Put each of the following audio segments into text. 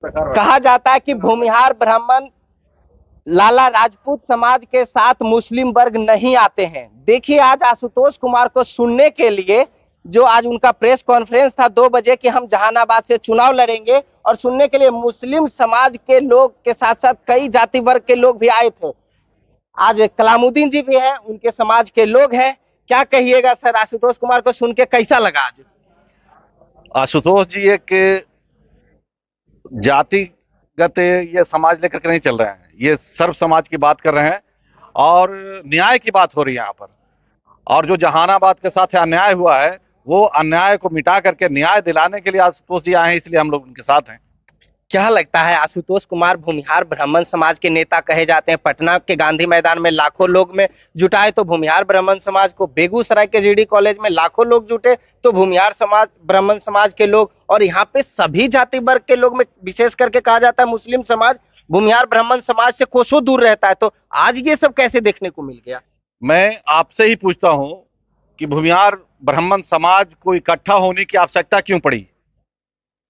कहा जाता है कि भूमिहार ब्राह्मण लाला राजपूत समाज के साथ मुस्लिम वर्ग नहीं आते हैं। देखिए आज आशुतोष कुमार को सुनने के लिए जो आज उनका प्रेस कॉन्फ्रेंस था 2 बजे कि हम जहानाबाद से चुनाव लड़ेंगे, और सुनने के लिए मुस्लिम समाज के लोग के साथ साथ कई जाति वर्ग के लोग भी आए थे। आज कलामुद्दीन जी भी हैं, उनके समाज के लोग हैं। क्या कहिएगा सर, आशुतोष कुमार को सुन के कैसा लगा आज? आशुतोष जी एक जातिगत ये समाज लेकर के नहीं चल रहे हैं, ये सर्व समाज की बात कर रहे हैं और न्याय की बात हो रही है यहाँ पर। और जो जहानाबाद के साथ अन्याय हुआ है वो अन्याय को मिटा करके न्याय दिलाने के लिए आशुतोष जी आए हैं, इसलिए हम लोग उनके साथ हैं। क्या लगता है, आशुतोष कुमार भूमिहार ब्राह्मण समाज के नेता कहे जाते हैं। पटना के गांधी मैदान में लाखों लोग में जुटाए तो भूमिहार ब्राह्मण समाज को, बेगूसराय के जीडी कॉलेज में लाखों लोग जुटे तो भूमिहार समाज ब्राह्मण समाज के लोग, और यहाँ पे सभी जाति वर्ग के लोग में विशेष करके कहा जाता है मुस्लिम समाज भूमिहार ब्राह्मण समाज से कोसों दूर रहता है। तो आज ये सब कैसे देखने को मिल गया? मैं आपसे ही पूछता हूं कि भूमिहार ब्राह्मण समाज को इकट्ठा होने की आवश्यकता क्यों पड़ी?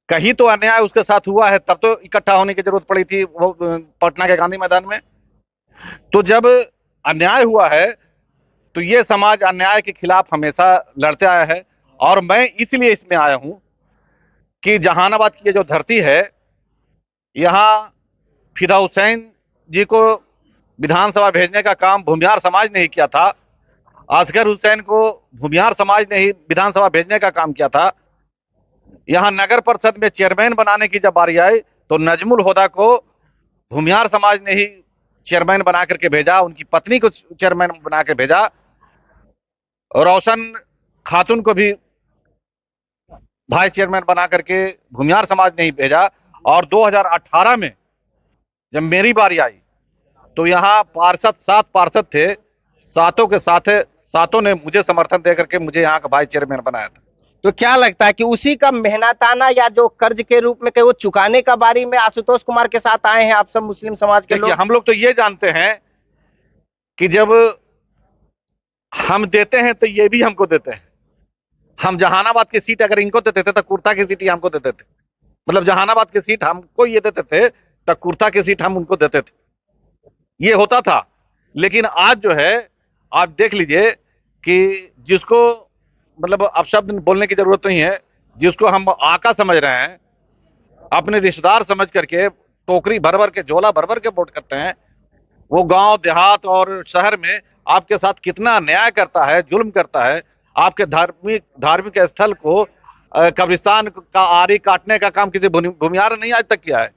कहीं तो अन्याय उसके साथ हुआ है, तब तो इकट्ठा होने की जरूरत पड़ी थी वो पटना के गांधी मैदान में। तो जब अन्याय हुआ है तो ये समाज अन्याय के खिलाफ हमेशा लड़ते आया है। और मैं इसलिए इसमें आया हूं कि जहानाबाद की ये जो धरती है, यहाँ फिदा हुसैन जी को विधानसभा भेजने का काम भूमिहार समाज ने ही किया था। असगर हुसैन को भूमिहार समाज ने ही विधानसभा भेजने का काम किया था। यहाँ नगर परिषद में चेयरमैन बनाने की जब बारी आई तो नजमुल हुदा को भूमिहार समाज ने ही चेयरमैन बना करके भेजा, उनकी पत्नी को चेयरमैन बना के भेजा, रोशन खातून को भी वाइस चेयरमैन बना करके भूमिहार समाज ने ही भेजा। और 2018 में जब मेरी बारी आई तो यहाँ पार्षद 7 पार्षद थे, सातों के सातों ने मुझे समर्थन देकर के मुझे यहाँ का वाइस चेयरमैन बनाया था। तो क्या लगता है कि उसी का मेहनताना या जो कर्ज के रूप में कहे वो चुकाने का बारी में आशुतोष कुमार के साथ आए हैं आप सब मुस्लिम समाज के लोग? हम लोग तो ये जानते हैं कि जब हम देते हैं तो ये भी हमको देते हैं। हम जहानाबाद की सीट अगर इनको देते थे तो कुर्ता की सीट ही हमको देते थे। मतलब जहानाबाद की सीट हमको ये देते थे तो कुर्ता की सीट हम उनको देते थे, ये होता था। लेकिन आज जो है आप देख लीजिए कि जिसको मतलब अब शब्द बोलने की जरूरत नहीं है, जिसको हम आका समझ रहे हैं, अपने रिश्तेदार समझ करके टोकरी भर भर के झोला भर भर के वोट करते हैं, वो गांव देहात और शहर में आपके साथ कितना अन्याय करता है, जुल्म करता है। आपके धार्मिक स्थल को कब्रिस्तान का आरी काटने का काम किसी भूमिहार ने नहीं आज तक किया है।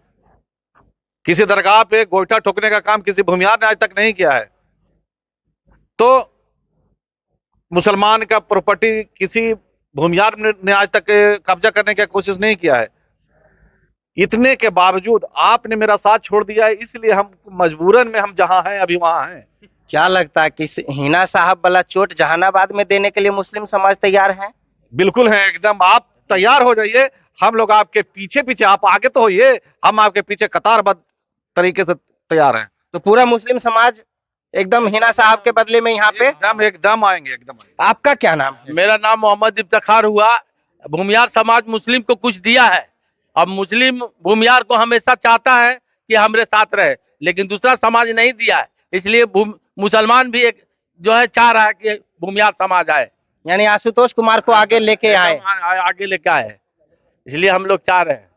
किसी दरगाह पे गोईठा ठोकने का काम किसी भूमिहार ने आज तक नहीं किया है। तो मुसलमान का प्रॉपर्टी किसी भूमिहार ने आज तक कब्जा करने की कोशिश नहीं किया है। इतने के बावजूद आपने मेरा साथ छोड़ दिया है, इसलिए हम मजबूरन में हम जहां हैं अभी वहां हैं। क्या लगता है कि हिना साहब वाला चोट जहानाबाद में देने के लिए मुस्लिम समाज तैयार है? बिल्कुल है, एकदम आप तैयार हो जाइए, हम लोग आपके पीछे पीछे, आप आगे तो होइए, हम आपके पीछे कतारबद्ध तरीके से तैयार हैं। तो पूरा मुस्लिम समाज एकदम हिना साहब के बदले में यहाँ पे एकदम आएंगे, एकदम आएंगे। आपका क्या नाम है? मेरा नाम मोहम्मद इफ्तिखार हुआ। भूमिहार समाज मुस्लिम को कुछ दिया है, अब मुस्लिम भूमिहार को हमेशा चाहता है कि हमारे साथ रहे, लेकिन दूसरा समाज नहीं दिया है, इसलिए मुसलमान भी एक जो है चाह रहा है कि भूमिहार समाज आए, यानी आशुतोष कुमार को आगे लेके आए, आगे लेके आए, इसलिए हम लोग चाह रहे हैं।